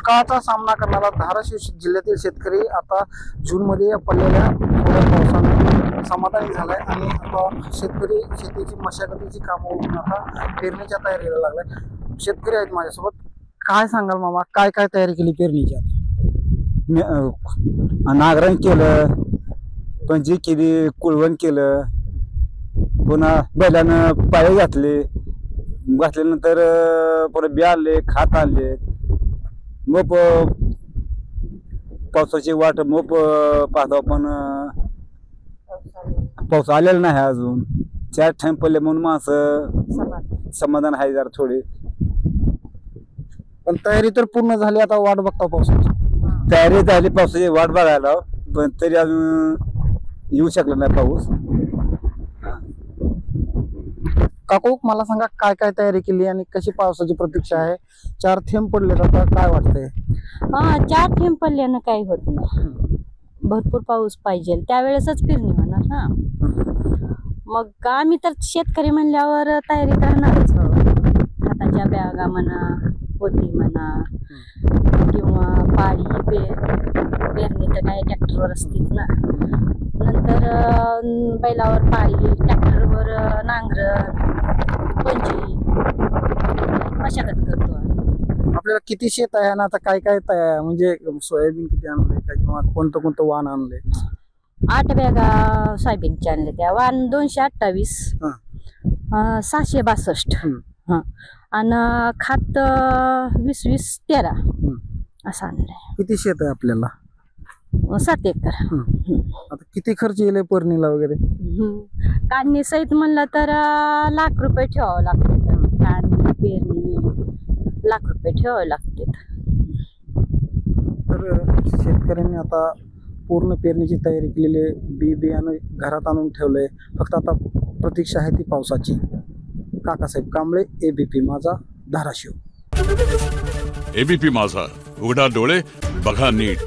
दुष्काळाचा सामना करणारा धाराशिव जिल्ह्यातील शेतकरी आता जूनमध्ये पडलेल्या थोड्या पावसाने समाधानी झालाय आणि आता शेतकरी शेतीची मशागतीची कामं उठून आता पेरणीच्या तयारीला लागलाय। शेतकरी आहेत माझ्यासोबत, काय सांगाल मामा, काय काय तयारी केली पेरणीची? आता नांगरण केलं, पंजी केली, कुळवण केलं, पुन्हा बैलानं पाळे घातल्यानंतर पुन्हा बी आणले, खात आणले, मग पावसाची वाट मग पाहतो आपण। पाऊस आलेला नाही अजून, 4 टाइम पडले म्हणून माणसं समाधान आहे जरा थोडी। पण तयारी तर पूर्ण झाली, आता वाट बघता पावसाची। तयारी झाली पावसाची वाट बघायला, पण तरी अजून येऊ शकला नाही पाऊस। काकू मला सांगा, काय काय तयारी केली आणि कशी पावसाची प्रतीक्षा आहे? 4 थेंब पडले, आता काय वाटतंय? 4 थेंब पडल्यानं काही होत नाही, भरपूर पाऊस पाहिजे त्यावेळेसच पेरणी होणार ना। मग आम्ही तर शेतकरी म्हणल्यावर तयारी करणारच आहोत। हाताच्या बॅगा म्हणा, पोती म्हणा, किंवा पाळी पेरणी तर काय ट्रॅक्टरवर असतीच ना। नंतर बैलावर पाळी, ट्रॅक्टरवर नांगरण, पंजी, मशागत करतो। आपल्याला किती शेत आहे ना, आता काय काय म्हणजे सोयाबीन किती आणले का, किंवा कोणतं कोणतं वाण आणले? 8 बॅगा सोयाबीनच्या आणल्या, त्या वाण 228, 662 आणि खात 20-20 13 असं आणलंय। किती शेत आहे आपल्याला? 7 एकर। आता किती खर्च येईल पेरणीला वगैरे? काढणी सहित म्हणलं तर लाख रुपये ठेवावं लागते, काढणी पेरणी लाख रुपये ठेवावे लागते। तर शेतकऱ्यांनी आता पूर्ण पेरणीची तयारी केलेली आहे, बियाणं घरात आणून ठेवलंय, फक्त आता प्रतीक्षा आहे ती पावसाची। काकासाहेब कांबळे, एबीपी माझा, धाराशिव। एबीपी माझा, उघडा डोळे बघा नीट।